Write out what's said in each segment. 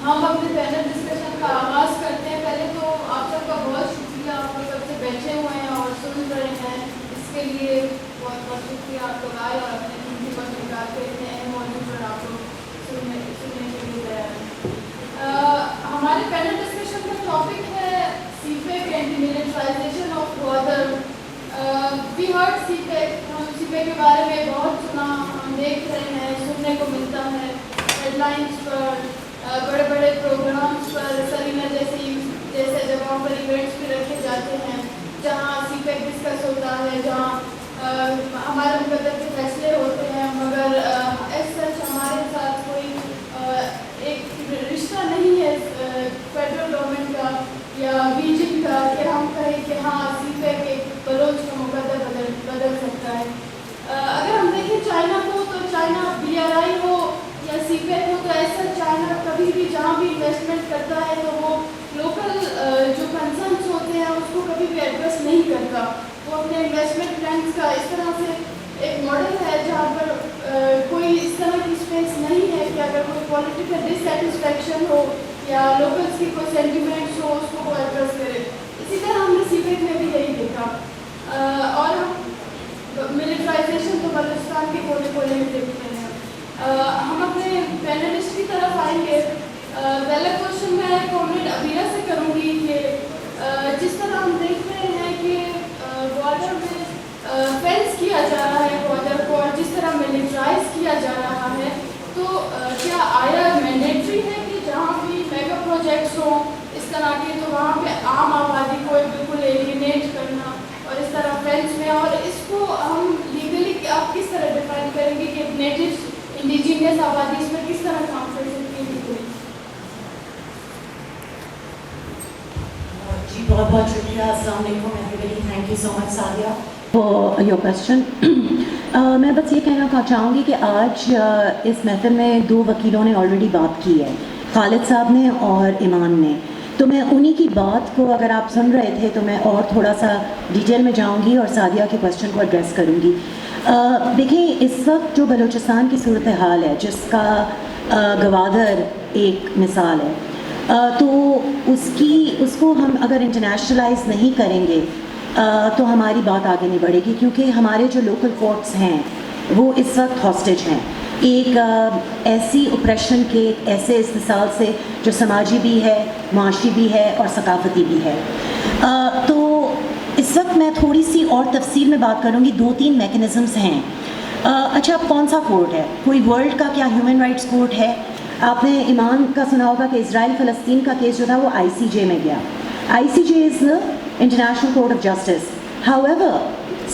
ہم اپنے panel discussion کا آغاز کرتے ہیں. پہلے تو آپ سب کا بہت شکریہ, آپ لوگ کب سے بیٹھے ہوئے ہیں اور سن رہے ہیں, اس کے لیے بہت بہت شکریہ. آپ لوگ آئے اور اپنے قیمتی وقت نکال کے اتنے اہم موضوع پر آپ لوگ سننے کے لیے تیار ہیں. ہمارے پینل ڈسکشن کا ٹاپک ہے CPEC and militarisation of Gwadar. We heard CPEC, ہم سی پیک کے بارے میں بہت سنا, ہم دیکھ رہے ہیں, سننے کو ملتا ہے ہیڈ لائنس پر, بڑے بڑے پروگرامس پر, سرینا جیسے جگہوں پر ایونٹس بھی رکھے جاتے ہیں جہاں سی پیک ڈسکس ہوتا ہے, جہاں ہمارے مقدر کے فیصلے ہوتے ہیں. مگر ایز سچ ہمارے ساتھ کوئی ایک رشتہ نہیں ہے فیڈرل گورنمنٹ کا یا بیجنگ کا کہ ہم کہیں کہ ہاں سی پیک ایک بلوچ کا مقدر بدل سکتا ہے. اگر ہم دیکھیں چائنا کو, تو چائنا بی آر آئی ہو یا سی پیک ہو, تو ایسا چائنا کبھی بھی جہاں بھی انویسٹمنٹ کرتا ہے تو وہ لوکل جو کنسرنس ہوتے ہیں اس کو کبھی بھی ایڈریس نہیں کرتا. وہ اپنے انویسٹمنٹ پلانس کا اس طرح سے ایک ماڈل ہے جہاں پر کوئی اس طرح کی اسپیس نہیں ہے کہ اگر کوئی پولیٹیکل ڈسسیٹسفیکشن ہو یا لوکلس کی کوئی سینٹیمنٹس ہو اس کو وہ ایڈریس کرے. اسی طرح ہم نے سی پیک میں بھی یہی دیکھا. اور ملٹرائزیشن تو بلوچستان کے کونے کونے میں دیکھتے ہیں. ہم اپنے پینلسٹ کی طرف آئیں گے. پہلا کوشچن میں کامریڈ ابیرہ سے کروں گی کہ جس طرح ہم دیکھ رہے ہیں کہ گوادر میں فینس کیا جا رہا ہے گوادر کو, اور جس طرح ملٹرائز کیا جا رہا ہے, تو کیا آیا مینڈیٹری ہے کہ جہاں بھی میگا پروجیکٹس ہوں اس طرح کے, تو وہاں پہ عام آبادی کو بالکل ایلینیٹ کرنا اور اس طرح فینس میں, اور اس کو ہم لیگلی آپ کس طرح ڈیفائن کریں گے کہ نیٹو انڈیجینس آبادی اس میں کس طرح کام کر سکتی ہے؟ جی بہت بہت شکریہ. السلام علیکم every, thank you so much Sadia for your question. میں بس یہ کہنا چاہوں گی کہ آج اس محفل میں 2 وکیلوں نے آلریڈی بات کی ہے, خالد صاحب نے اور ایمان نے. تو میں انہی کی بات کو, اگر آپ سن رہے تھے تو میں اور تھوڑا سا ڈیٹیل میں جاؤں گی اور سعدیہ کے کوشچن کو ایڈریس کروں گی. دیکھیں اس وقت جو بلوچستان کی صورتحال ہے, جس کا گوادر ایک مثال ہے, تو اس کو ہم اگر انٹرنیشنلائز نہیں کریں گے تو ہماری بات آگے نہیں بڑھے گی, کیونکہ ہمارے جو لوکل کورٹس ہیں وہ اس وقت ہاسٹیج ہیں ایک ایسی اپریشن کے, ایک ایسے استحصال سے جو سماجی بھی ہے, معاشی بھی ہے اور ثقافتی بھی ہے. تو اس وقت میں تھوڑی سی اور تفصیل میں بات کروں گی. 2-3 میکنزمس ہیں. اچھا, اب کون سا کورٹ ہے؟ کوئی ورلڈ کا کیا ہیومن رائٹس کورٹ ہے؟ آپ نے ایمان کا سنا ہوگا کہ اسرائیل فلسطین کا کیس جو تھا وہ ICJ میں گیا. ICJ is the International Court of Justice. However,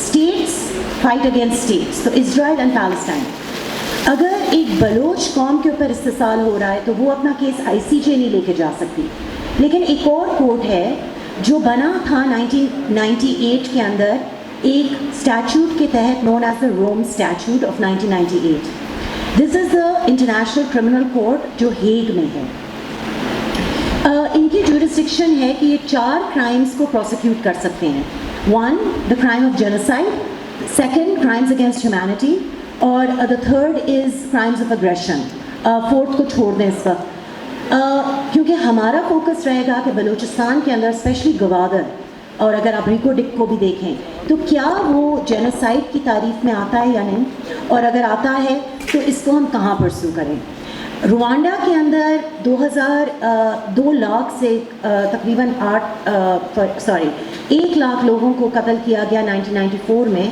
states fight against states. تو اسرائیل اینڈ پیلسٹائن, اگر ایک بلوچ قوم کے اوپر استحصال ہو رہا ہے تو وہ اپنا کیس ICJ نہیں لے کے جا سکتی. لیکن ایک اور کورٹ ہے جو بنا تھا 1998 کے اندر ایک اسٹیچوٹ کے تحت, known as the Rome statute of 1998. This is the International Criminal Court جو ہیگ میں ہے. ان کی جورسڈکشن ہے کہ یہ 4 کرائمز کو پروسیکیوٹ کر سکتے ہیں. 1, the crime of genocide. 2, crimes against humanity. اور the 3rd is crimes of aggression. 4th کو چھوڑ دیں اس وقت, کیونکہ ہمارا فوکس رہے گا کہ بلوچستان کے اندر اسپیشلی گوادر, اور اگر آپ ریکو ڈک کو بھی دیکھیں تو کیا وہ جینوسائڈ کی تعریف میں آتا ہے یا نہیں, اور اگر آتا ہے تو اس کو ہم کہاں پرسو کریں. روانڈا کے اندر 2 لاکھ سے تقریباً 1 لاکھ لوگوں کو قتل کیا گیا 1994 میں.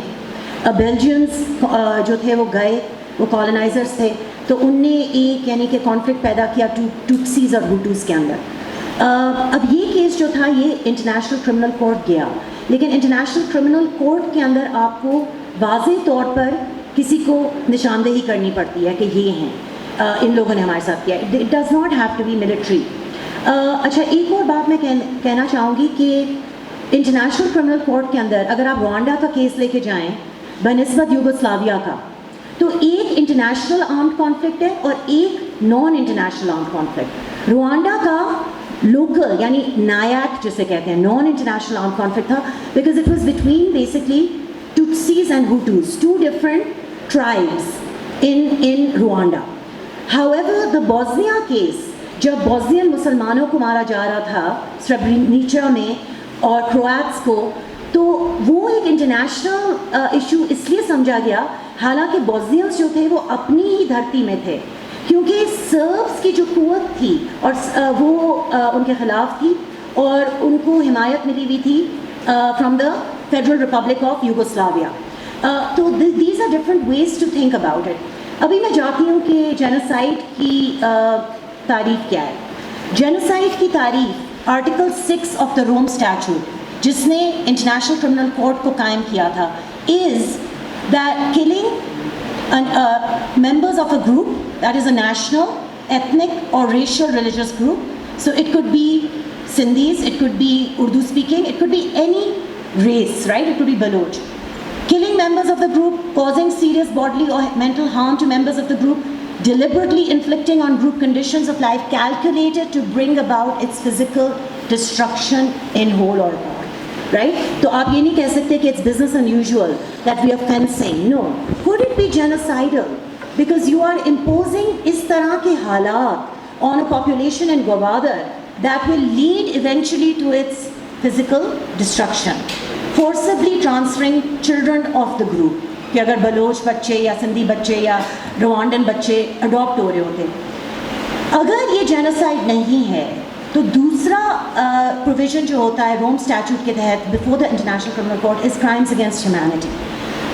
بیلجینس جو تھے وہ گئے, وہ کالونائزرس تھے, تو ان نے ایک یعنی کہ کانفلکٹ پیدا کیا ٹوٹسیز اور ہوٹوز کے اندر. اب یہ کیس جو تھا یہ انٹرنیشنل کرمنل کورٹ گیا, لیکن انٹرنیشنل کرمنل کورٹ کے اندر آپ کو واضح طور پر کسی کو نشاندہی کرنی پڑتی ہے کہ یہ ہیں, ان لوگوں نے ہمارے ساتھ کیا. It does not have to be military. اچھا, ایک اور بات میں کہنا چاہوں گی کہ انٹرنیشنل کرمنل کورٹ کے اندر اگر آپ روانڈا کا کیس لے کے جائیں بنسبت یوگوسلاویا کا, تو ایک انٹرنیشنل آرمڈ کانفلکٹ ہے اور ایک non international armed conflict. Rwanda کا لوکل یعنی نایاک جسے کہتے ہیں, نان انٹرنیشنل آرمڈ کانفلکٹ تھا, because it was between basically Tutsis and Hutus, 2 different tribes in Rwanda. However, the Bosnia case جب بوسنین مسلمانوں کو مارا جا رہا تھا سربرینیچا میں اور کرواتس کو, تو وہ ایک انٹرنیشنل ایشو اس لیے سمجھا گیا, حالانکہ بوسنینس جو تھے وہ اپنی ہی دھرتی میں تھے, کیونکہ سربس کی جو قوت تھی اور وہ ان کے خلاف تھی اور ان کو حمایت ملی ہوئی تھی from the Federal Republic of Yugoslavia. تو these are different ways to think about it. ابھی میں جاتی ہوں کہ جینوسائڈ کی تعریف کیا ہے. جینوسائڈ کی تعریف article 6 of the Rome statute, جس نے انٹرنیشنل کرمنل کورٹ کو قائم کیا تھا, is that killing members of a group that is a national, ethnic or racial religious group. So it could be Sindhis, it could be Urdu speaking, it could be any race, right? It could be Baloch. Killing members of the group, causing serious bodily or mental harm to members of the group, deliberately inflicting on group conditions of life calculated to bring about its physical destruction in whole or part. Right? تو آپ یہ نہیں کہہ سکتے کہ it's business unusual that we are fencing. No. Could it be genocidal? Because you are imposing اس طرح کے حالات on a population in Gwadar that will lead eventually to its physical destruction. Forcibly transferring children of the group. کہ اگر بلوچ بچے یا سندھی بچے یا روانڈن بچے اڈاپٹ ہو رہے ہوتے. اگر یہ جینوسائڈ نہیں ہے تو دوسرا پروویژن جو ہوتا ہے روم اسٹیچوٹ کے تحت before the International Criminal court is crimes against humanity.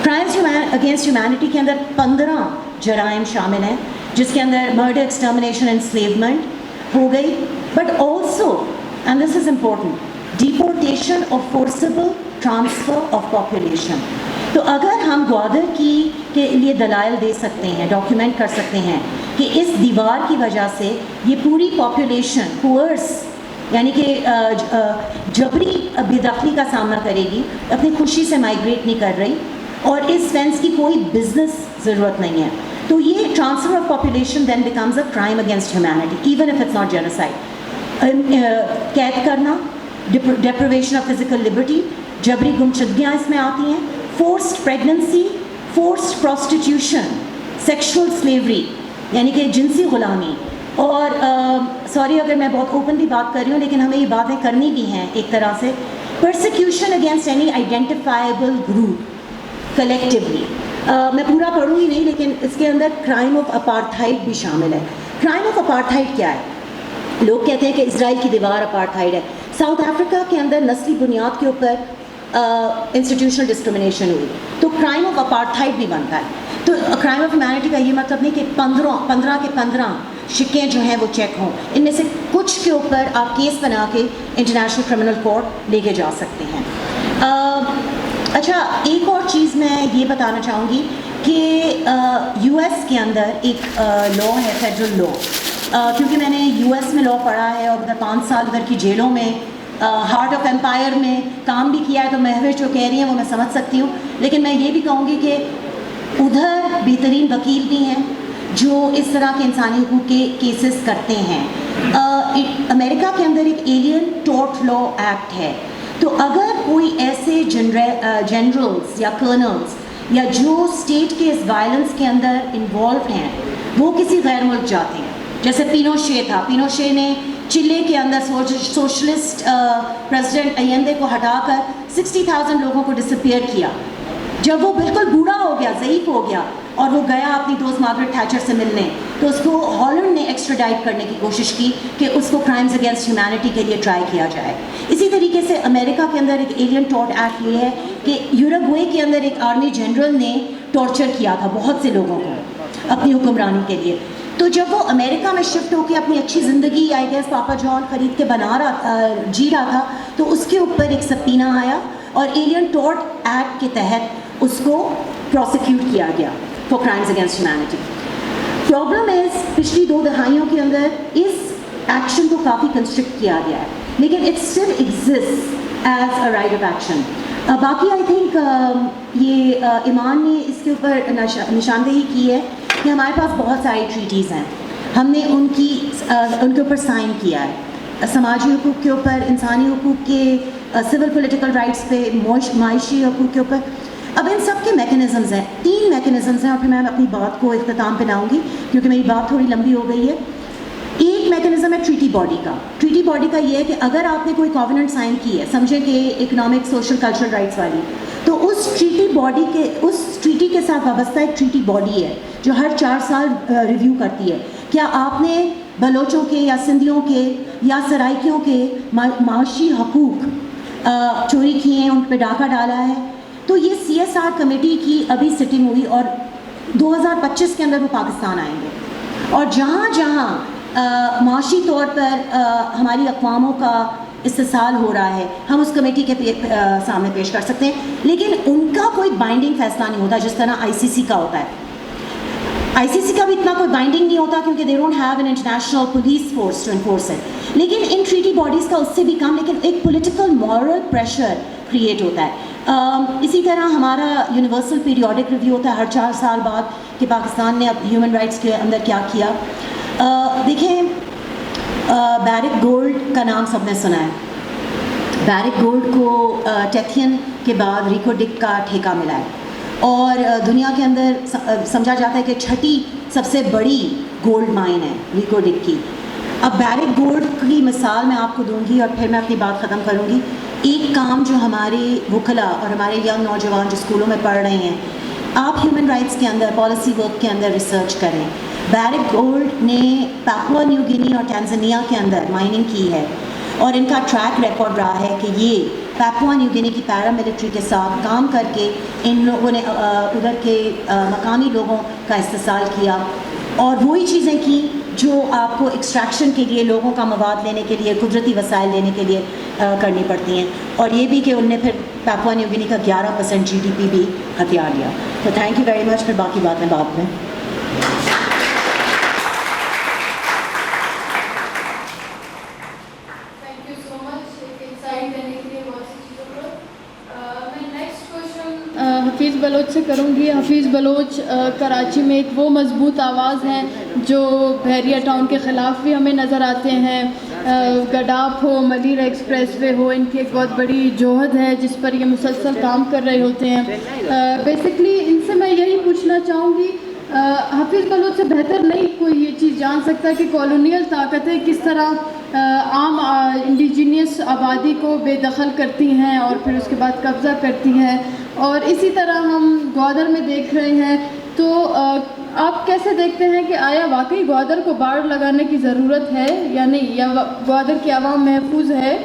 Crimes against humanity کے اندر 15 جرائم شامل ہیں, جس کے اندر مرڈر, ایکسٹرمنیشن, انسلیومنٹ ہو گئی, but also, and this is important, deportation اور فورسبل ٹرانسفر آف پاپولیشن. تو اگر ہم گوادر کے لیے دلائل دے سکتے ہیں, ڈاکیومنٹ کر سکتے ہیں کہ اس دیوار کی وجہ سے یہ پوری پاپولیشن کوئرس یعنی کہ جبری بے دخلی کا سامنا کرے گی, اپنی خوشی سے مائگریٹ نہیں کر رہی, اور اس فینس کی کوئی بزنس ضرورت نہیں ہے, تو یہ transfer of population then becomes a crime against humanity even if it's not genocide. قید کرنا, ڈیپریویشن آف فزیکل لبرٹی, جبری گمشدگیاں اس میں آتی ہیں, forced pregnancy, forced prostitution, sexual slavery یعنی کہ جنسی غلامی, اور سوری اگر میں بہت اوپنلی بات کر رہی ہوں لیکن ہمیں یہ باتیں کرنی بھی ہیں ایک طرح سے, persecution against any identifiable group collectively. میں پورا پڑھوں گی نہیں لیکن اس کے اندر کرائم آف اپارتھائڈ بھی شامل ہے. کرائم آف اپارتھائڈ کیا ہے؟ لوگ کہتے ہیں کہ اسرائیل کی دیوار اپارتھائڈ ہے. ساؤتھ افریقہ کے اندر نسلی بنیاد کے اوپر انسٹیٹیوشنل ڈسکرمنیشن ہوئی, تو کرائم آف اپارتھائڈ بھی بنتا ہے. تو کرائم آف ہیومینٹی کا یہ مطلب نہیں کہ 15 کے 15 شکیں جو ہیں وہ چیک ہوں, ان میں سے کچھ کے اوپر آپ کیس بنا کے انٹرنیشنل کرمنل کورٹ لے کے جا سکتے ہیں. اچھا, ایک اور چیز میں یہ بتانا چاہوں گی کہ یو ایس کے اندر ایک لا ہے, فیڈرل لا, کیونکہ میں نے یو ایس میں لا پڑھا ہے اور ادھر 5 سال ادھر کی جیلوں میں ہارٹ آف امپائر میں کام بھی کیا ہے, تو مہوش جو کہہ رہی ہیں وہ میں سمجھ سکتی ہوں, لیکن میں یہ بھی کہوں گی کہ ادھر بہترین وکیل بھی ہیں جو اس طرح کے انسانی حقوق کے کیسز کرتے ہیں. امریکہ کے اندر ایک ایلین ٹورٹ لا ایکٹ ہے, تو اگر کوئی ایسے جنرلز یا کرنلز یا جو اسٹیٹ کے اس وائلنس کے اندر انوالوڈ ہیں وہ کسی غیر ملک جاتے ہیں, جیسے پینوشے تھا, پینوشے نے چلے کے اندر سوشلسٹ پریزیڈنٹ ایندے کو ہٹا کر 60,000 لوگوں کو ڈسپیئر کیا. جب وہ بالکل بوڑھا ہو گیا, ضعیف ہو گیا, اور وہ گیا اپنی دوست مارگریٹ تھیچر سے ملنے, تو اس کو ہالینڈ نے ایکسٹراڈائٹ کرنے کی کوشش کی کہ اس کو کرائمز اگینسٹ ہیومینٹی کے لیے ٹرائی کیا جائے. اسی طریقے سے امریکہ کے اندر ایک ایلین ٹورٹ ایکٹ یہ ہے کہ یوروگوے کے اندر ایک آرمی جنرل نے ٹارچر کیا تھا بہت سے لوگوں کو اپنی حکمرانی کے لیے. تو جب وہ امریکہ میں شفٹ ہو کے اپنی اچھی زندگی آئی گیس پاپا جان خرید کے جی رہا تھا, تو اس کے اوپر ایک سبپینہ آیا اور ایلین ٹورٹ ایکٹ کے تحت اس کو پروسیکیوٹ کیا گیا for crimes against humanity. Problem is پچھلی 2 دہائیوں کے اندر اس ایکشن کو کافی کنسٹرکٹ کیا گیا ہے, لیکن it still exist as a right of action. باقی آئی تھنک یہ ایمان نے اس کے اوپر نشاندہی کی ہے کہ ہمارے پاس بہت ساری ٹریٹیز ہیں, ہم نے ان کے اوپر سائن کیا ہے, سماجی حقوق کے اوپر, انسانی حقوق کے, سول پولیٹیکل رائٹس پہ, معاشی حقوق کے اوپر. اب ان سب کے میکینزمز ہیں, 3 میکینزمز ہیں, اور پھر میں اپنی بات کو اختتام پہ لاؤں گی کیونکہ میری بات تھوڑی لمبی ہو گئی ہے. ایک میکنزم ہے ٹریٹی باڈی کا. ٹریٹی باڈی کا یہ ہے کہ اگر آپ نے کوئی کووننٹ سائن کی ہے, سمجھیں کہ اکنامک سوشل کلچرل رائٹس والی, تو اس ٹریٹی کے ساتھ وابستہ ایک ٹریٹی باڈی ہے جو ہر 4 سال ریویو کرتی ہے. کیا آپ نے بلوچوں کے یا سندھیوں کے یا سرائکیوں کے معاشی حقوق چوری کیے ہیں, ان پہ ڈاکہ ڈالا ہے؟ تو یہ CSR کمیٹی کی ابھی سٹنگ ہوئی اور 2025 کے اندر وہ پاکستان آئیں گے, اور جہاں جہاں معاشی طور پر ہماری اقواموں کا استحصال ہو رہا ہے, ہم اس کمیٹی کے سامنے پیش کر سکتے ہیں. لیکن ان کا کوئی بائنڈنگ فیصلہ نہیں ہوتا جس طرح ICC کا ہوتا ہے. ICC کا بھی اتنا کوئی بائنڈنگ نہیں ہوتا کیونکہ they don't have an international police force to enforce it. لیکن ان ٹریٹی باڈیز کا اس سے بھی کم, لیکن ایک پولیٹیکل مورل پریشر کریٹ ہوتا ہے. اسی طرح ہمارا یونیورسل پیریوڈک ریویو ہوتا ہے ہر 4 سال بعد کہ پاکستان نے اب ہیومن رائٹس کے اندر کیا کیا. دیکھیں, بیرک گولڈ کا نام سب نے سنا ہے. بیرک گولڈ کو ٹیتھین کے بعد ریکو ڈک کا ٹھیکہ ملا ہے, اور دنیا کے اندر سمجھا جاتا ہے کہ 6ٹھی سب سے بڑی گولڈ مائن ہے ریکو ڈک کی. اب بیرک گولڈ کی مثال میں آپ کو دوں گی اور پھر میں اپنی بات ختم کروں گی. ایک کام جو ہمارے وکلا اور ہمارے ینگ نوجوان جو اسکولوں میں پڑھ رہے ہیں, آپ ہیومن رائٹس کے اندر پالیسی ورک کے اندر ریسرچ کریں. بیرک گولڈ نے پاپوا نیو گینی اور ٹینزانیہ کے اندر مائننگ کی ہے, اور ان کا ٹریک ریکارڈ رہا ہے کہ یہ پاپوا نیو گینی کی پیراملٹری کے ساتھ کام کر کے ان لوگوں نے ادھر کے مقامی لوگوں کا استحصال کیا, اور وہی چیزیں کی جو آپ کو ایکسٹریکشن کے لیے, لوگوں کا مواد لینے کے لیے, قدرتی وسائل لینے کے لیے کرنی پڑتی ہیں. اور یہ بھی کہ ان نے پھر پاپوا نیو گینی کا 11% GDP بھی ہتھیار لیا. تو تھینک یو ویری مچ. پھر باقی باتیں بعد میں. حفیظ بلوچ سے کروں گی. حفیظ بلوچ کراچی میں ایک وہ مضبوط آواز ہیں جو بحریہ ٹاؤن کے خلاف بھی ہمیں نظر آتے ہیں. گڈاپ ہو, ملیر ایکسپریس وے ہو, ان کی ایک بہت بڑی جوہد ہے جس پر یہ مسلسل کام کر رہے ہوتے ہیں. بیسکلی ان سے میں یہی پوچھنا چاہوں گی, حفیظ بلوچ سے بہتر نہیں کوئی یہ چیز جان سکتا کہ کالونیل طاقتیں کس طرح عام انڈیجینیس آبادی کو بے دخل کرتی ہیں اور پھر اس کے بعد قبضہ کرتی ہیں. اور اسی طرح ہم گوادر میں دیکھ رہے ہیں. تو آپ کیسے دیکھتے ہیں کہ آیا واقعی گوادر کو باڑ لگانے کی ضرورت ہے یا نہیں, یا گوادر کی عوام محفوظ ہے؟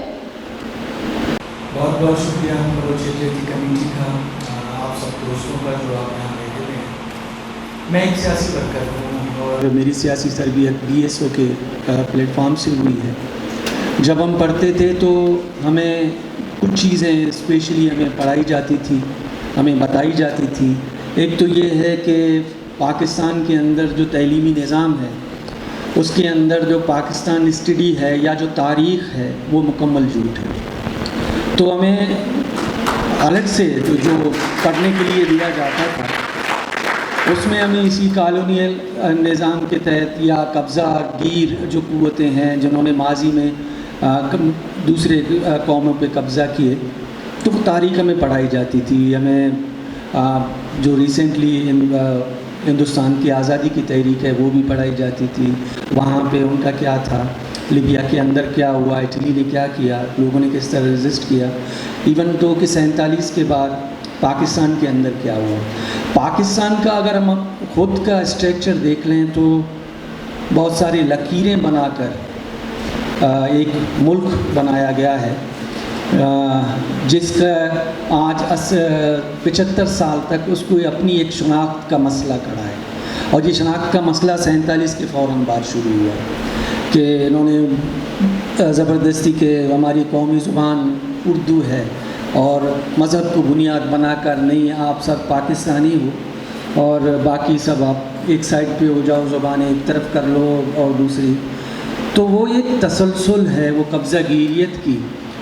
بہت بہت شکریہ ہم بلوچیتی کمیونٹی کا, آپ سب دوستوں کا جو آپ یہاں بیٹھے ہوئے ہیں. میں ایک سیاسی ورکر ہوں اور میری سیاسی تربیت BSO کے پلیٹ فارم سے ہوئی ہے. جب ہم پڑھتے تھے تو ہمیں کچھ چیزیں اسپیشلی ہمیں پڑھائی جاتی تھی, ہمیں بتائی جاتی تھی. ایک تو یہ ہے کہ پاکستان کے اندر جو تعلیمی نظام ہے اس کے اندر جو پاکستان اسٹڈی ہے یا جو تاریخ ہے وہ مکمل جھوٹ ہے. تو ہمیں الگ سے جو پڑھنے کے لیے دیا جاتا تھا اس میں ہمیں اسی کالونیل نظام کے تحت یا قبضہ گیر جو قوتیں ہیں جنہوں نے ماضی میں دوسرے قوموں پہ قبضہ کیے, تو وہ تاریخ ہمیں پڑھائی جاتی تھی. ہمیں جو ریسنٹلی ہندوستان کی آزادی کی تحریک ہے وہ بھی پڑھائی جاتی تھی. وہاں پہ ان کا کیا تھا, لیبیا کے اندر کیا ہوا, اٹلی نے کیا کیا, لوگوں نے کس طرح ریزسٹ کیا. ایون تو کہ 47 کے بعد پاکستان کے اندر کیا ہوا. پاکستان کا اگر ہم خود کا اسٹرکچر دیکھ لیں تو بہت ساری لکیریں بنا کر ایک ملک بنایا گیا ہے جس کا آج 75 سال تک اس کو اپنی ایک شناخت کا مسئلہ کھڑا ہے. اور یہ شناخت کا مسئلہ 47 کے فوراً بعد شروع ہوا کہ انہوں نے زبردستی کہ ہماری قومی زبان اردو ہے اور مذہب کو بنیاد بنا کر نہیں آپ سب پاکستانی ہو اور باقی سب آپ ایک سائڈ پہ ہو جاؤ, زبانیں ایک طرف کر لو اور دوسری. تو وہ ایک تسلسل ہے وہ قبضہ گیریت کی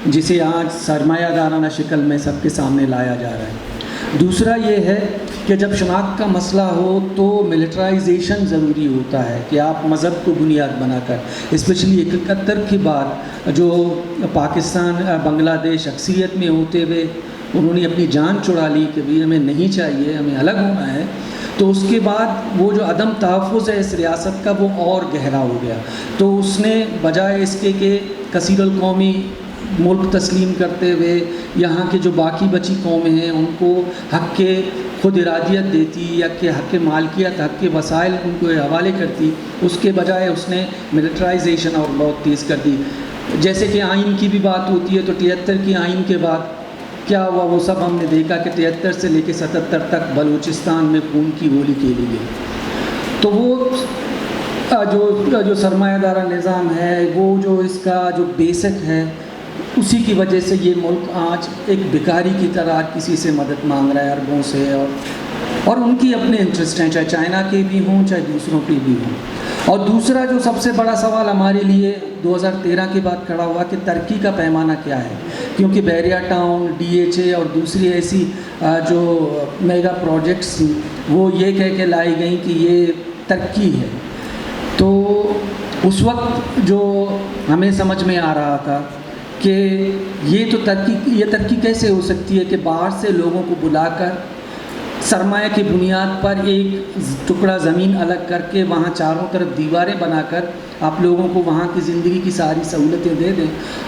جسے آج سرمایہ دارانہ شکل میں سب کے سامنے لایا جا رہا ہے. دوسرا یہ ہے کہ جب شناخت کا مسئلہ ہو تو ملٹرائزیشن ضروری ہوتا ہے کہ آپ مذہب کو بنیاد بنا کر, اسپیشلی 71 کے بعد جو پاکستان بنگلہ دیش اکثریت میں ہوتے ہوئے انہوں نے اپنی جان چھڑا لی کہ بھی ہمیں نہیں چاہیے, ہمیں الگ ہونا ہے. تو اس کے بعد وہ جو عدم تحفظ ہے اس ریاست کا وہ اور گہرا ہو گیا. تو اس نے بجائے اس کے کہ کثیر القومی ملک تسلیم کرتے ہوئے یہاں کے جو باقی بچی قومیں ہیں ان کو حق کے خود ارادیت دیتی یا کہ حق مالکیت حق کے وسائل ان کو حوالے کرتی، اس کے بجائے اس نے ملٹرائزیشن اور بہت تیز کر دی. جیسے کہ آئین کی بھی بات ہوتی ہے تو 73 کی آئین کے بعد کیا ہوا وہ سب ہم نے دیکھا کہ 73 سے لے کے 77 تک بلوچستان میں خون کی گولی کھیلی گئی. تو وہ جو سرمایہ دارہ نظام ہے وہ جو اس کا جو بیسک ہے اسی کی وجہ سے یہ ملک آج ایک بھکاری کی طرح کسی سے مدد مانگ رہا ہے عربوں سے، اور ان کی اپنے انٹرسٹ ہیں چاہے چائنا کے بھی ہوں چاہے دوسروں کے بھی ہوں. اور دوسرا جو سب سے بڑا سوال ہمارے لیے 2013 کے بعد کھڑا ہوا کہ ترقی کا پیمانہ کیا ہے، کیونکہ بحریہ ٹاؤن DHA اور دوسری ایسی جو میگا پروجیکٹس وہ یہ کہہ کے لائی گئیں کہ یہ ترقی ہے. تو اس وقت جو ہمیں سمجھ میں آ رہا تھا کہ یہ ترقی کیسے ہو سکتی ہے کہ باہر سے لوگوں کو بلا کر سرمایہ کی بنیاد پر ایک ٹکڑا زمین الگ کر کے وہاں چاروں طرف دیواریں بنا کر آپ لوگوں کو وہاں کی زندگی کی ساری سہولتیں دے دیں،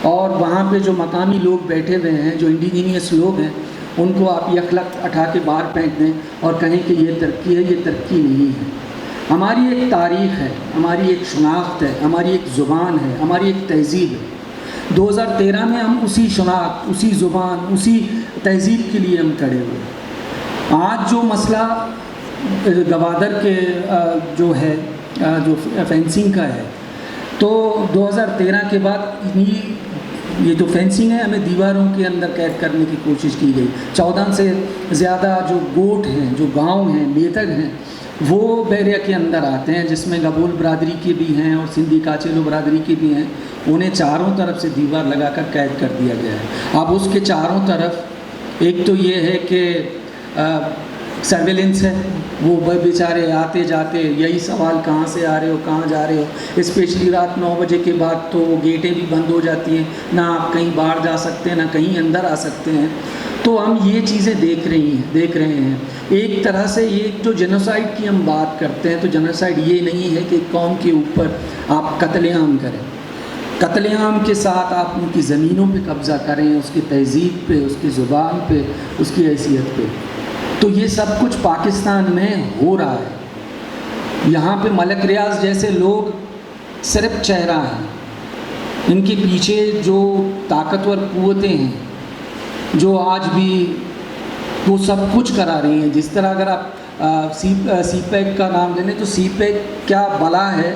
اور وہاں پہ جو مقامی لوگ بیٹھے ہوئے ہیں جو انڈیجینیس لوگ ہیں ان کو آپ یکلخت اٹھا کے باہر پھینک دیں اور کہیں کہ یہ ترقی ہے. یہ ترقی نہیں ہے. ہماری ایک تاریخ ہے، ہماری ایک شناخت ہے، ہماری ایک زبان ہے، ہماری ایک تہذیب ہے. 2013 میں ہم اسی شناخت، اسی زبان، اسی تہذیب کے لیے ہم کھڑے ہوئے. آج جو مسئلہ گوادر کے جو ہے جو فینسنگ کا ہے، تو 2013 کے بعد یہ جو فینسنگ ہے ہمیں دیواروں کے اندر قید کرنے کی کوشش کی گئی. 14 سے زیادہ جو گوٹ ہیں، جو گاؤں ہیں، میتگ ہیں، وہ بحریہ کے اندر آتے ہیں جس میں گبول برادری کے بھی ہیں اور سندھی کاچیلو برادری کے بھی ہیں. انہیں چاروں طرف سے دیوار لگا کر قید کر دیا گیا ہے. اب اس کے چاروں طرف ایک تو یہ ہے کہ سرویلنس ہے، وہ بیچارے آتے جاتے یہی سوال کہاں سے آ رہے ہو، کہاں جا رہے ہو. اسپیشلی رات 9 بجے کے بعد تو گیٹیں بھی بند ہو جاتی ہیں، نہ آپ کہیں باہر جا سکتے ہیں نہ کہیں اندر آ سکتے ہیں. تو ہم یہ چیزیں دیکھ رہے ہیں. ایک طرح سے یہ جو جینوسائیڈ کی ہم بات کرتے ہیں تو جینوسائیڈ یہ نہیں ہے کہ ایک قوم کے اوپر آپ قتل عام کریں. قتل عام کے ساتھ آپ ان کی زمینوں پہ قبضہ کریں، اس کی تہذیب پہ، اس کی زبان پہ، اس کی حیثیت پہ. تو یہ سب کچھ پاکستان میں ہو رہا ہے. یہاں پہ ملک ریاض جیسے لوگ صرف چہرہ ہیں، ان کے پیچھے جو طاقتور قوتیں ہیں جو آج بھی وہ سب کچھ کرا رہی ہیں. جس طرح اگر آپ سی پیک کا نام لے لیں تو سی پیک کیا بلا ہے،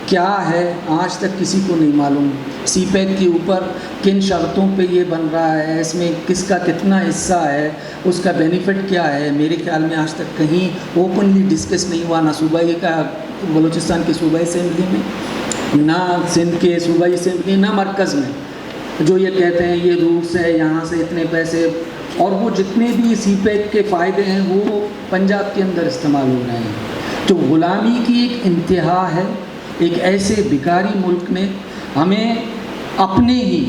کیا ہے، آج تک کسی کو نہیں معلوم. سی پیک کے اوپر کن شرطوں پہ یہ بن رہا ہے، اس میں کس کا کتنا حصہ ہے، اس کا بینیفٹ کیا ہے، میرے خیال میں آج تک کہیں اوپنلی ڈسکس نہیں ہوا، نہ صوبائی کا بلوچستان کے صوبائی اسمبلی میں، نہ سندھ کے صوبائی اسمبلی، نہ مرکز میں. جو یہ کہتے ہیں یہ روٹس ہے، یہاں سے اتنے پیسے، اور وہ جتنے بھی سی پیک کے فائدے ہیں وہ پنجاب کے اندر استعمال ہو رہے ہیں. تو غلامی کی ایک انتہا ہے. ایک ایسے بیکاری ملک نے ہمیں اپنے ہی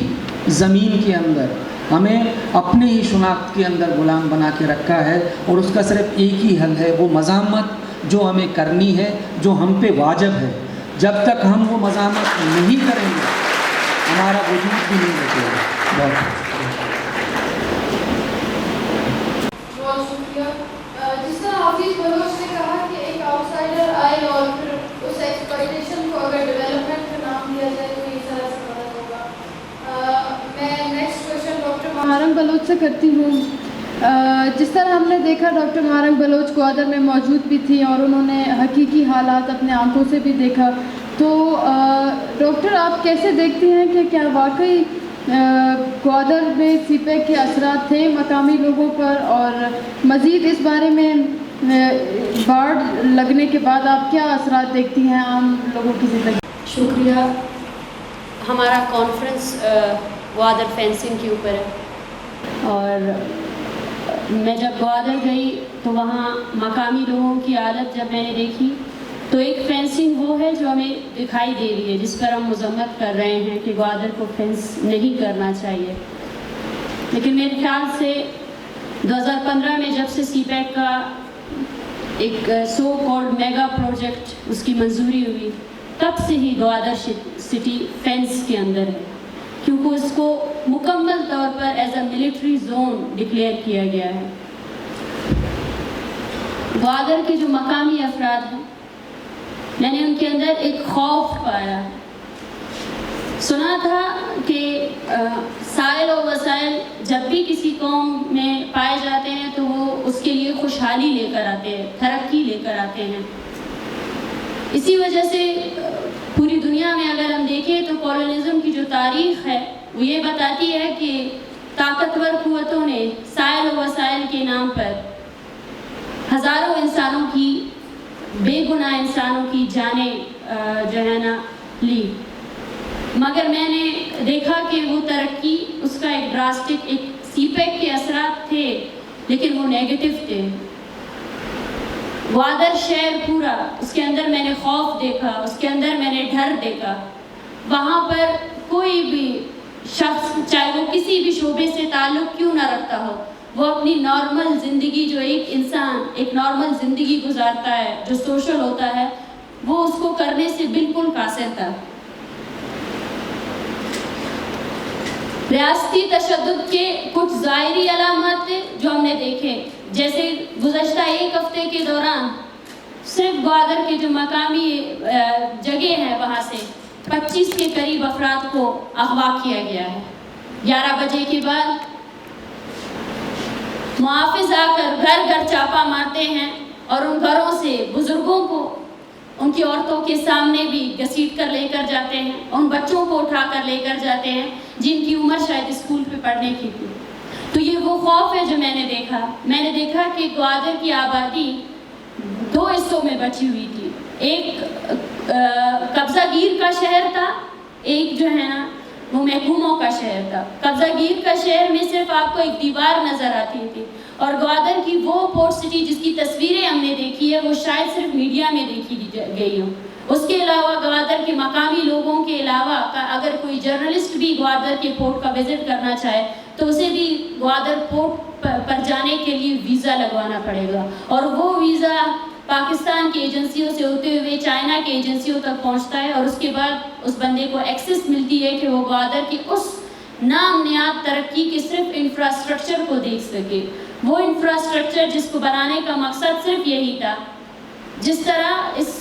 زمین کے اندر، ہمیں اپنے ہی شناخت کے اندر غلام بنا کے رکھا ہے، اور اس کا صرف ایک ہی حل ہے، وہ مزاحمت جو ہمیں کرنی ہے، جو ہم پہ واجب ہے. جب تک ہم وہ مزاحمت نہیں کریں گے ہمارا وجود بھی نہیں بچے گا. بہت شکریہ. جس طرح حافظ بلوچ نے کہا کہ ایک آؤٹ سائڈر آئے اور پھر اس ایکسپلائٹیشن کو اگر ڈیولپمنٹ کا نام دیا جائے تو اس طرح سے غلط ہوگا. میں نیکسٹ کویشچن ڈاکٹر مہارنگ بلوچ سے کرتی ہوں. جس طرح ہم نے دیکھا ڈاکٹر مہارنگ بلوچ گوادر میں موجود بھی تھی اور انہوں نے حقیقی حالات اپنے آنکھوں سے بھی دیکھا. تو ڈاکٹر آپ کیسے دیکھتی ہیں کہ کیا واقعی گوادر میں سی پیک کے اثرات تھے مقامی لوگوں پر، اور مزید اس بارے میں باڑ لگنے کے بعد آپ کیا اثرات دیکھتی ہیں عام لوگوں کی زندگی؟ شکریہ. ہمارا کانفرنس گوادر فینسنگ کے اوپر ہے، اور میں جب گوادر گئی تو وہاں مقامی لوگوں کی عادت جب میں نے دیکھی تو ایک فینسنگ وہ ہے جو ہمیں دکھائی دے رہی ہے، جس پر ہم مذمت کر رہے ہیں کہ گوادر کو فینس نہیں کرنا چاہیے. لیکن میرے خیال سے 2015 میں جب سے سی پیک کا ایک سو کالڈ میگا پروجیکٹ اس کی منظوری ہوئی، تب سے ہی گوادر سٹی فینس کے اندر ہے، کیونکہ اس کو مکمل طور پر as a military zone declare کیا گیا ہے۔ گوادر کے جو مقامی افراد ہیں، میں نے ان کے اندر ایک خوف پایا۔ سنا تھا کہ سائل و وسائل جب بھی کسی قوم میں پائے جاتے ہیں تو وہ اس کے لیے خوشحالی لے کر آتے ہیں، ترقی لے کر آتے ہیں۔ اسی وجہ سے پوری دنیا میں اگر ہم دیکھیں تو کولونیزم کی جو تاریخ ہے وہ یہ بتاتی ہے کہ طاقتور قوتوں نے سائل و وسائل کے نام پر ہزاروں انسانوں کی، بے گناہ انسانوں کی جانیں جو ہے نا لی، مگر میں نے دیکھا کہ وہ ترقی، اس کا ایک ڈراسٹک، ایک سی پیک کے اثرات تھے لیکن وہ نیگیٹو تھے۔ گوادر شہر پورا، اس کے اندر میں نے خوف دیکھا، اس کے اندر میں نے ڈر دیکھا۔ وہاں پر کوئی بھی شخص، چاہے وہ کسی بھی شعبے سے تعلق کیوں نہ رکھتا ہو، وہ اپنی نارمل زندگی، جو ایک انسان ایک نارمل زندگی گزارتا ہے، جو سوشل ہوتا ہے، وہ اس کو کرنے سے بالکل قاصر تھا۔ ریاستی تشدد کے کچھ ظاہری علامات جو ہم نے دیکھے، جیسے گزشتہ ایک ہفتے کے دوران صرف گوادر کے جو مقامی جگہ ہے وہاں سے 25 کے قریب افراد کو اغوا کیا گیا ہے۔ 11 بجے کے بعد محافظ آ کر گھر گھر چھاپا مارتے ہیں اور ان گھروں سے بزرگوں کو، ان کی عورتوں کے سامنے بھی گھسیٹ کر لے کر جاتے ہیں، ان بچوں کو اٹھا کر لے کر جاتے ہیں جن کی عمر شاید اسکول پہ پڑھنے کی تھی۔ تو یہ وہ خوف ہے جو میں نے دیکھا۔ میں نے دیکھا کہ گوادر کی آبادی 2 حصوں میں بچی ہوئی تھی، ایک قبضہ گیر کا شہر تھا، ایک جو ہے نا وہ محکوموں کا شہر تھا۔ قبضہ گیر کا شہر میں صرف آپ کو ایک دیوار نظر آتی تھی، اور گوادر کی وہ پورٹ سٹی جس کی تصویریں ہم نے دیکھی ہے وہ شاید صرف میڈیا میں دیکھی گئی ہوں۔ اس کے علاوہ گوادر کے مقامی لوگوں کے علاوہ اگر کوئی جرنلسٹ بھی گوادر کے پورٹ کا وزٹ کرنا چاہے تو اسے بھی گوادر پورٹ پر جانے کے لیے ویزا لگوانا پڑے گا، اور وہ ویزا پاکستان کی ایجنسیوں سے ہوتے ہوئے چائنا کی ایجنسیوں تک پہنچتا ہے، اور اس کے بعد اس بندے کو ایکسس ملتی ہے کہ وہ گوادر کی اس نام نہاد ترقی کے صرف انفراسٹرکچر کو دیکھ سکے۔ وہ انفراسٹرکچر جس کو بنانے کا مقصد صرف یہی تھا، جس طرح اس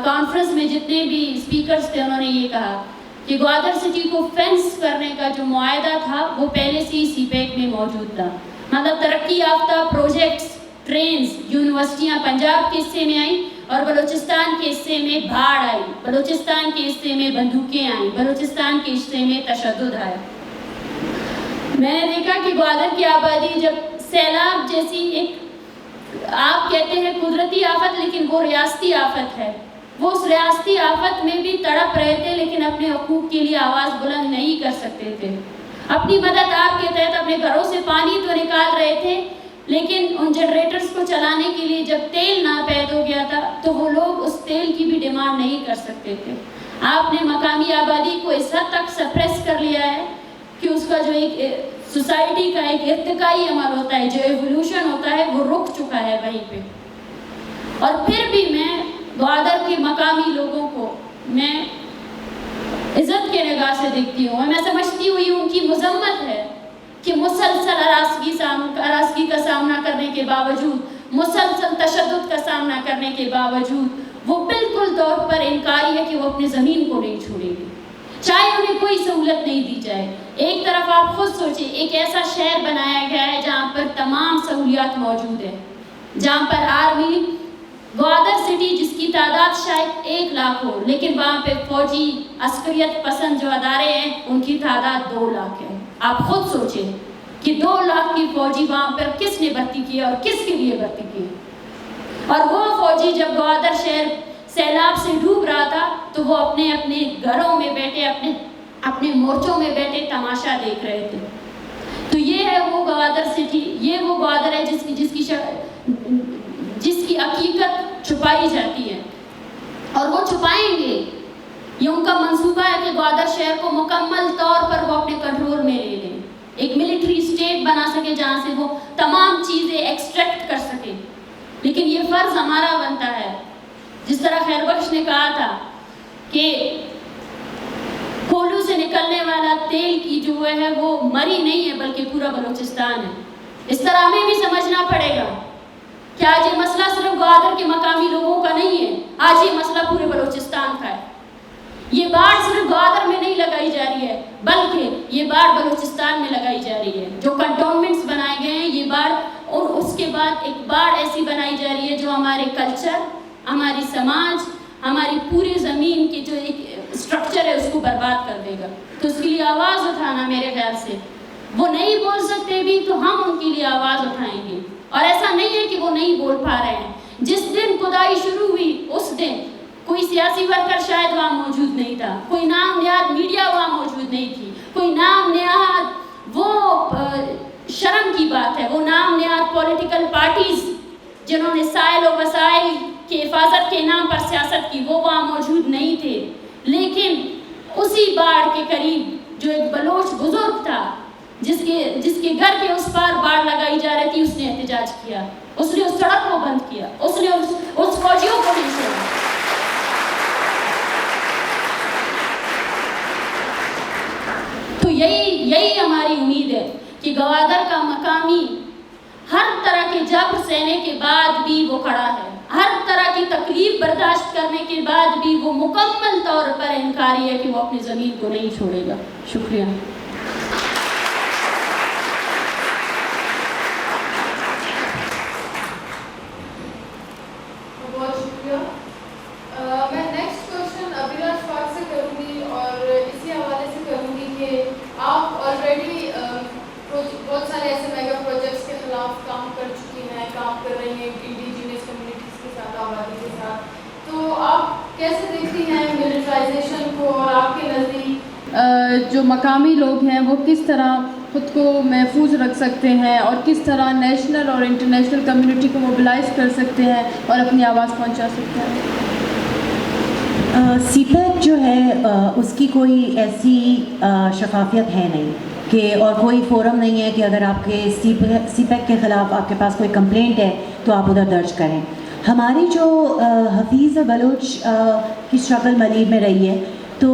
کانفرنس میں جتنے بھی اسپیکرز تھے انہوں نے یہ کہا کہ گوادر سٹی کو فینس کرنے کا جو معاہدہ تھا وہ پہلے سے ہی سی پیک میں موجود تھا۔ مطلب ترقی یافتہ پروجیکٹس، ٹرینز، یونیورسٹیاں پنجاب کے حصے میں آئیں اور بلوچستان کے حصے میں بھاڑ آئی، بلوچستان کے حصے میں بندوقیں آئیں، بلوچستان کے حصے میں تشدد آیا۔ میں نے دیکھا کہ گوادر کی آبادی جب سیلاب جیسی ایک، آپ کہتے ہیں قدرتی آفت، لیکن وہ ریاستی آفت ہے، وہ اس ریاستی آفت میں بھی تڑپ رہے تھے لیکن اپنے حقوق کے لیے آواز بلند نہیں کر سکتے تھے۔ اپنی مدد آپ کے تحت اپنے گھروں سے پانی تو نکال رہے تھے، لیکن ان جنریٹرز کو چلانے کے لیے جب تیل ناپید ہو گیا تھا تو وہ لوگ اس تیل کی بھی ڈیمانڈ نہیں کر سکتے تھے۔ آپ نے مقامی آبادی کو اس حد تک سپریس کر لیا ہے کہ اس کا جو ایک سوسائٹی کا ایک ارتقائی عمل ہوتا ہے، جو ایوولوشن ہوتا ہے، وہ رک چکا ہے وہیں پہ۔ اور پھر بھی میں گوادر کے مقامی لوگوں کو میں عزت کے نگاہ سے دیکھتی ہوں، میں سمجھتی ہوئی ان کی مذمت ہے کہ مسلسل ہراسگی کا سامنا کرنے کے باوجود، مسلسل تشدد کا سامنا کرنے کے باوجود وہ بالکل طور پر انکاری ہے کہ وہ اپنی زمین کو نہیں چھوڑیں گے، چاہے انہیں کوئی سہولت نہیں دی جائے۔ ایک طرف آپ خود سوچیں، ایک ایسا شہر بنایا گیا ہے جہاں پر تمام سہولیات موجود ہیں، جہاں پر آرمی، گوادر سٹی جس کی تعداد شاید 1 لاکھ ہو، لیکن وہاں پہ فوجی عسکریت پسند جو ادارے ہیں ان کی تعداد 2 لاکھ ہے۔ آپ خود سوچیں کہ 2 لاکھ کی فوجی وہاں پر کس نے بھرتی کی اور کس کے لیے بھرتی کی، اور وہ فوجی جب گوادر شہر سیلاب سے ڈوب رہا تھا تو وہ اپنے گھروں میں بیٹھے، اپنے مورچوں میں بیٹھے تماشا دیکھ رہے تھے۔ تو یہ ہے وہ گوادر سٹی، یہ وہ گوادر ہے جس کی حقیقت چھپائی جاتی ہے، اور وہ چھپائیں گے۔ یہ ان کا منصوبہ ہے کہ گوادر شہر کو مکمل طور پر وہ اپنے کنٹرول میں لے لیں، ایک ملٹری اسٹیٹ بنا سکے جہاں سے وہ تمام چیزیں ایکسٹریکٹ کر سکے۔ لیکن یہ فرض ہمارا بنتا ہے، جس طرح خیر بخش نے کہا تھا کہ کھولو سے نکلنے والا تیل کی جو ہے وہ مری نہیں ہے بلکہ پورا بلوچستان ہے. اس طرح ہمیں بھی سمجھنا پڑے گا کہ آج یہ مسئلہ صرف گوادر کے مقامی لوگوں کا نہیں ہے، آج یہ مسئلہ پورے بلوچستان کا ہے. یہ باڑ صرف گوادر میں نہیں لگائی جا رہی ہے بلکہ یہ باڑ بلوچستان میں لگائی جا رہی ہے. جو کنٹونمنٹس بنائے گئے ہیں یہ باڑ، اور اس کے بعد ایک باڑ ایسی بنائی جا رہی ہے جو ہمارے کلچر، ہماری سماج، ہماری پوری زمین کی جو ایک اسٹرکچر ہے اس کو برباد کر دے گا. تو اس کے لیے آواز اٹھانا، میرے خیال سے وہ نہیں بول سکتے بھی تو ہم ان کے لیے آواز اٹھائیں گے. اور ایسا نہیں ہے کہ وہ نہیں بول پا رہے ہیں. جس دن کھدائی شروع ہوئی اس دن کوئی سیاسی ورکر شاید وہاں موجود نہیں تھا، کوئی نام نہاد میڈیا وہاں موجود نہیں تھی، کوئی نام نہاد، وہ شرم کی بات ہے، وہ نام نہاد پولیٹیکل پارٹیز جنہوں نے سائل و وسائل کی حفاظت کے نام پر سیاست کی وہ وہاں موجود نہیں تھے. لیکن اسی باڑ کے قریب جو ایک بلوچ بزرگ تھا جس کے گھر کے اس پار باڑ لگائی جا رہی تھی، اس نے احتجاج کیا، اس نے اس سڑک کو بند کیا، اس نے اس فوجیوں کو نہیں چھوڑا. تو یہی ہماری امید ہے کہ گوادر کا مقامی ہر طرح کے جبر سہنے کے بعد بھی وہ کھڑا ہے، ہر طرح کی تکلیف برداشت کرنے کے بعد بھی وہ مکمل طور پر انکاری ہے کہ وہ اپنی زمین کو نہیں چھوڑے گا. شکریہ. بہت شکریہ. میں نیکسٹ کوشچن ابھیلاش پاک سے کروں گی اور اسی حوالے سے کروں گی کہ آپ آلریڈی بہت سارے ایسے میگا پروجیکٹس کے خلاف کام کر چکی ہیں، کام کر رہی ہیں انڈیجینس کمیونٹیز کے ساتھ، آبادی کے ساتھ. تو آپ کیسے دیکھتی ہیں ملٹرائزیشن کو، اور آپ کے نزدیک جو مقامی لوگ ہیں وہ کس طرح خود کو محفوظ رکھ سکتے ہیں اور کس طرح نیشنل اور انٹرنیشنل کمیونٹی کو موبلائز کر سکتے ہیں اور اپنی آواز پہنچا سکتے ہیں؟ سی پیک جو ہے اس کی کوئی ایسی شفافیت ہے نہیں کہ، اور کوئی فورم نہیں ہے کہ اگر آپ کے سی پیک کے خلاف آپ کے پاس کوئی کمپلینٹ ہے تو آپ ادھر درج کریں. ہماری جو حفیظ بلوچ کی اسٹرگل ملیر میں رہی ہے، تو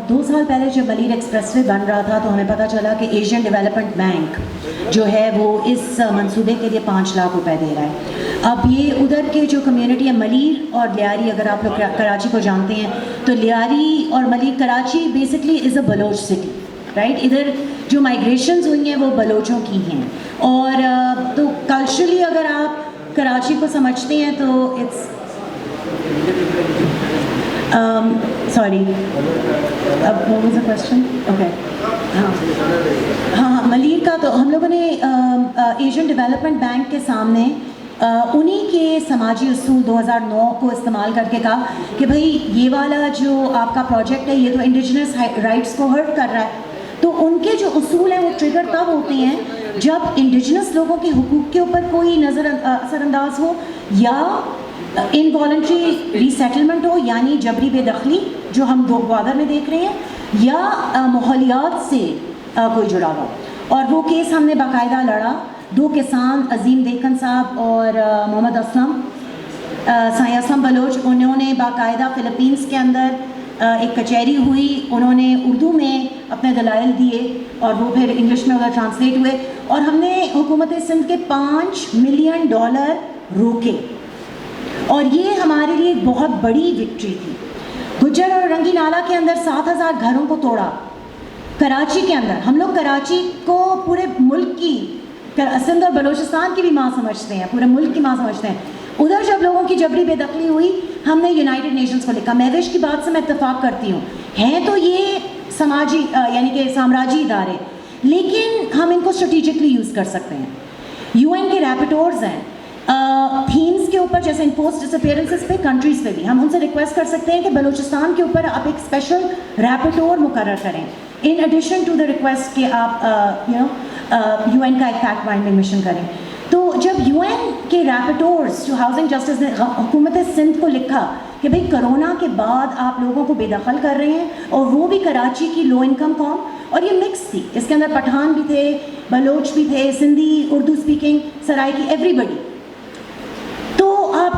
2 سال پہلے جب ملیر ایکسپریس وے بن رہا تھا تو ہمیں پتہ چلا کہ ایشین ڈیولپمنٹ بینک جو ہے وہ اس منصوبے کے لیے 5 لاکھ روپے دے رہا ہے. اب یہ ادھر کے جو کمیونٹی ہے ملیر اور لیاری، اگر آپ لوگ کراچی کو جانتے ہیں تو لیاری اور Malir, Karachi basically is a Baloch city, right. ادھر جو مائگریشنز ہوئی ہیں وہ بلوچوں کی ہیں، اور تو کلچرلی اگر آپ کراچی کو سمجھتے ہیں تو it's sorry what was the question? Okay. ہاں ملیر کا تو ہم لوگوں نے ایشین ڈیولپمنٹ بینک کے سامنے انہی کے سماجی اصول 2009 کو استعمال کر کے کہا کہ بھائی یہ والا جو آپ کا پروجیکٹ ہے یہ تو انڈیجنس رائٹس کو ہرٹ کر رہا ہے. تو ان کے جو اصول ہیں وہ ٹریگر تب ہوتے ہیں جب انڈیجنس لوگوں کے حقوق کے اوپر کوئی اثر انداز ہو، یا انوالنٹری ری سیٹلمنٹ ہو یعنی جبری بے دخلی جو ہم گوادر میں دیکھ رہے ہیں، یا ماحولیات سے کوئی جڑا ہو. اور وہ کیس ہم نے باقاعدہ لڑا. 2 کسان، عظیم دیکن صاحب اور محمد اسلم، سائیں اسلم بلوچ، انہوں نے باقاعدہ فلپینس کے اندر ایک کچہری ہوئی، انہوں نے اردو میں اپنے دلائل دیے اور وہ پھر انگلش میں ادھر ٹرانسلیٹ ہوئے، اور ہم نے حکومت سندھ کے $5 ملین روکے. اور یہ ہمارے لیے ایک بہت بڑی وکٹری تھی. گجر اور رنگی نالا کے اندر 7,000 گھروں کو توڑا. کراچی کے اندر ہم لوگ کراچی کو پورے ملک کی، سندھ اور بلوچستان کی بھی ماں سمجھتے ہیں، پورے ملک کی ماں سمجھتے ہیں. ادھر جب لوگوں کی جبری بے دخلی ہوئی ہم نے یونائٹڈ نیشنز کو لکھا. مہوش کی بات سے میں اتفاق کرتی ہوں، ہیں تو یہ سماجی یعنی کہ سامراجی ادارے، لیکن ہم ان کو اسٹریٹجکلی یوز کر سکتے ہیں. UN کے ریپٹورز ہیں تھیمز کے اوپر، جیسے انفورس ڈس اپیئرنسز پہ، کنٹریز پہ بھی ہم ان سے ریکویسٹ کر سکتے ہیں کہ بلوچستان کے اوپر آپ ایک اسپیشل ریپٹور مقرر کریں، in addition to the request کہ آپ UN کا ایک فیکٹ فائنڈنگ مشن کریں. تو جب UN کے ریپٹورز جو ہاؤسنگ جسٹس نے حکومت سندھ کو لکھا کہ بھئی کرونا کے بعد آپ لوگوں کو بے دخل کر رہے ہیں، اور وہ بھی کراچی کی لو انکم قوم، اور یہ مکس تھی، اس کے اندر پٹھان بھی تھے، بلوچ بھی تھے، سندھی، اردو اسپیکنگ، سرائکی، ایوری بڈی.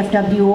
FWO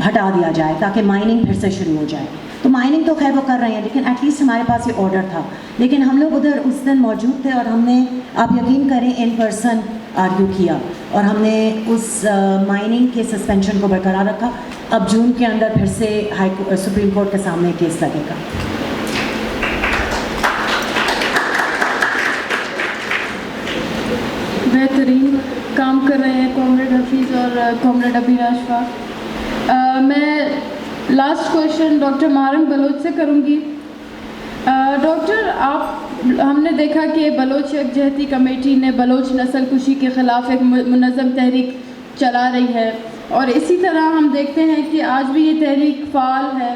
ہٹا دیا جائے تاکہ مائننگ پھر سے شروع ہو جائے. تو مائننگ تو خیر وہ کر رہے ہیں, لیکن ایٹ لیسٹ ہمارے پاس یہ آرڈر تھا. لیکن ہم لوگ ادھر اس دن موجود تھے اور ہم نے, آپ یقین کریں, ان پرسن آرگیو کیا اور ہم نے اس مائننگ کے سسپینشن کو برقرار رکھا. اب جون کے اندر پھر سے سپریم کورٹ کے سامنے کیس لگے گا. بہترین کام کر رہے ہیں کامریڈ حفیظ اور کامریڈ ابھیلاش پاک. میں لاسٹ کویشچن ڈاکٹر محرم بلوچ سے کروں گی. ڈاکٹر, ہم نے دیکھا کہ بلوچ یکجہتی کمیٹی نے بلوچ نسل کشی کے خلاف ایک منظم تحریک چلا رہی ہے, اور اسی طرح ہم دیکھتے ہیں کہ آج بھی یہ تحریک فعال ہے.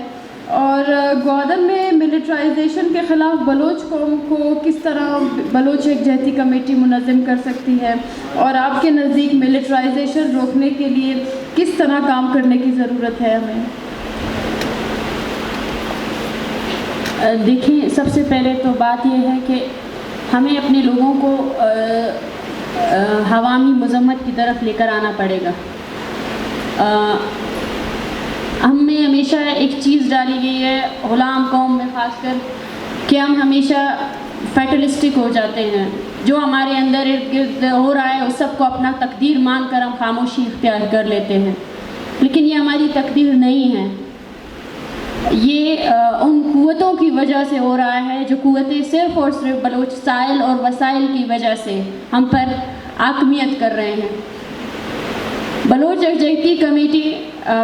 اور گوادر میں ملٹرائزیشن کے خلاف بلوچ قوم کو کس طرح بلوچ یکجہتی کمیٹی منظم کر سکتی ہے, اور آپ کے نزدیک ملٹرائزیشن روکنے کے لیے کس طرح کام کرنے کی ضرورت ہے ہمیں؟ دیکھیں, سب سے پہلے تو بات یہ ہے کہ ہمیں اپنے لوگوں کو عوامی مذمت کی طرف لے کر آنا پڑے گا. ہم میں ہمیشہ ایک چیز ڈالی گئی ہے غلام قوم میں خاص کر, کہ ہم ہمیشہ فیٹلسٹک ہو جاتے ہیں. جو ہمارے اندر ارد گرد ہو رہا ہے اس سب کو اپنا تقدیر مان کر ہم خاموشی اختیار کر لیتے ہیں, لیکن یہ ہماری تقدیر نہیں ہے. یہ ان قوتوں کی وجہ سے ہو رہا ہے جو قوتیں صرف اور صرف بلوچ سائل اور وسائل کی وجہ سے ہم پر حاکمیت کر رہے ہیں. بلوچ یکجہتی کمیٹی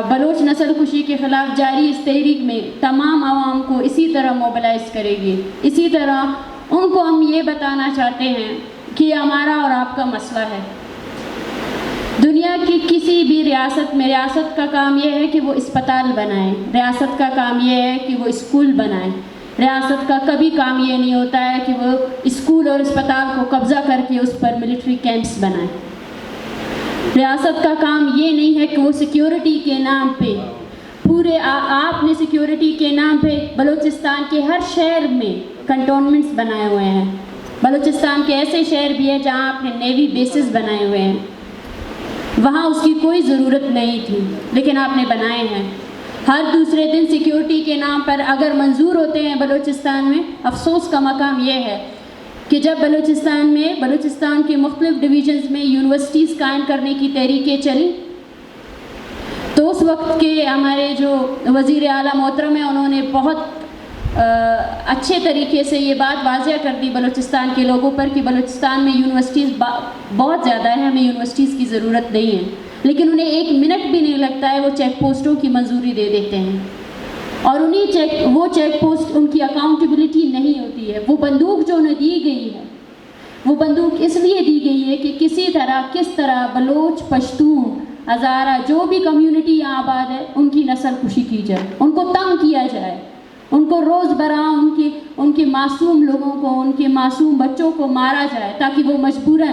بلوچ نسل کشی کے خلاف جاری اس تحریک میں تمام عوام کو اسی طرح موبلائز کرے گی. اسی طرح ان کو ہم یہ بتانا چاہتے ہیں کہ یہ ہمارا اور آپ کا مسئلہ ہے. دنیا کی کسی بھی ریاست میں ریاست کا کام یہ ہے کہ وہ اسپتال بنائیں, ریاست کا کام یہ ہے کہ وہ اسکول بنائیں. ریاست کا کبھی کام یہ نہیں ہوتا ہے کہ وہ اسکول اور اسپتال کو قبضہ کر کے اس پر ملٹری کیمپس بنائیں. ریاست کا کام یہ نہیں ہے کہ وہ سیکیورٹی کے نام پہ پورے آپ نے سیکیورٹی کے نام پہ بلوچستان کے ہر شہر میں کنٹونمنٹس بنائے ہوئے ہیں. بلوچستان کے ایسے شہر بھی ہیں جہاں آپ نے نیوی بیسز بنائے ہوئے ہیں, وہاں اس کی کوئی ضرورت نہیں تھی لیکن آپ نے بنائے ہیں. ہر دوسرے دن سیکیورٹی کے نام پر اگر منظور ہوتے ہیں بلوچستان میں, افسوس کا مقام یہ ہے کہ جب بلوچستان کے مختلف ڈویژنز میں یونیورسٹیز قائم کرنے کی تحریکیں چلیں تو اس وقت کے ہمارے جو وزیر اعلیٰ محترم ہیں انہوں نے بہت اچھے طریقے سے یہ بات واضح کر دی بلوچستان کے لوگوں پر کہ بلوچستان میں یونیورسٹیز بہت زیادہ ہیں, ہمیں یونیورسٹیز کی ضرورت نہیں ہے. لیکن انہیں ایک منٹ بھی نہیں لگتا ہے, وہ چیک پوسٹوں کی منظوری دے دیتے ہیں, اور وہ چیک پوسٹ ان کی اکاؤنٹیبلٹی نہیں ہوتی ہے. وہ بندوق جو انہیں دی گئی ہے وہ بندوق اس لیے دی گئی ہے کہ کس طرح بلوچ, پشتون, ہزارہ جو بھی کمیونٹی یہاں آباد ہے ان کی نسل کشی کی جائے, ان کو تنگ کیا جائے, ان کو روز برآں ان کے معصوم لوگوں کو, ان کے معصوم بچوں کو مارا جائے تاکہ وہ مجبوراً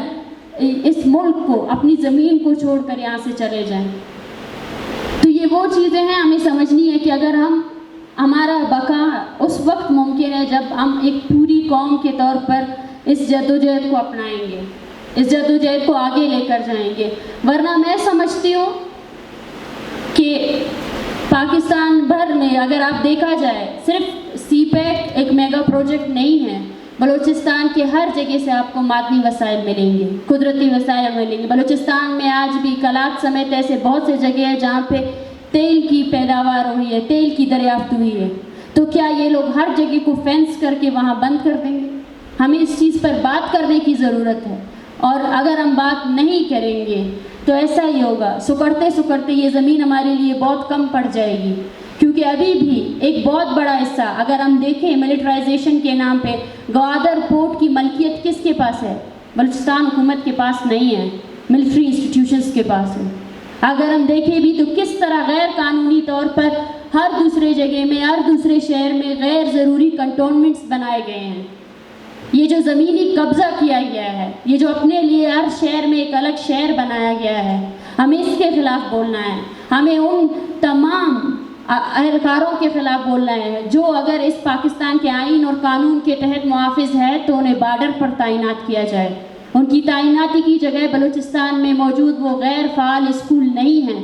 اس ملک کو, اپنی زمین کو چھوڑ کر یہاں سے چلے جائیں. تو یہ وہ چیزیں ہیں ہمیں سمجھنی ہے کہ اگر ہمارا بقا اس وقت ممکن ہے جب ہم ایک پوری قوم کے طور پر اس جدوجہد کو اپنائیں گے, اس جدوجہد کو آگے لے کر جائیں گے. ورنہ میں سمجھتی ہوں کہ پاکستان بھر میں اگر آپ دیکھا جائے صرف سی پیک ایک میگا پروجیکٹ نہیں ہے. بلوچستان کے ہر جگہ سے آپ کو معدنی وسائل ملیں گے, قدرتی وسائل ملیں گے. بلوچستان میں آج بھی کلات سمیت ایسے بہت سے جگہ ہیں جہاں پہ تیل کی پیداوار ہوئی ہے, تیل کی دریافت ہوئی ہے. تو کیا یہ لوگ ہر جگہ کو فینس کر کے وہاں بند کر دیں گے؟ ہمیں اس چیز پر بات کرنے کی ضرورت ہے, اور اگر ہم بات نہیں کریں گے تو ایسا ہی ہوگا. سکڑتے یہ زمین ہمارے لیے بہت کم پڑ جائے گی, کیونکہ ابھی بھی ایک بہت بڑا حصہ اگر ہم دیکھیں ملٹرائزیشن کے نام پہ گوادر پورٹ کی ملکیت کس کے پاس ہے؟ بلوچستان حکومت کے پاس نہیں ہے, ملٹری انسٹیٹیوشنز کے پاس ہے. اگر ہم دیکھیں بھی تو کس طرح غیر قانونی طور پر ہر دوسرے جگہ میں, ہر دوسرے شہر میں غیر ضروری کنٹونمنٹس بنائے گئے ہیں. یہ جو زمینی قبضہ کیا گیا ہے, یہ جو اپنے لیے ہر شہر میں ایک الگ شہر بنایا گیا ہے, ہمیں اس کے خلاف بولنا ہے. ہمیں ان تمام اہلکاروں کے خلاف بولنا ہے جو اگر اس پاکستان کے آئین اور قانون کے تحت محافظ ہے تو انہیں بارڈر پر تعینات کیا جائے. ان کی تعیناتی کی جگہ بلوچستان میں موجود وہ غیر فعال اسکول نہیں ہیں,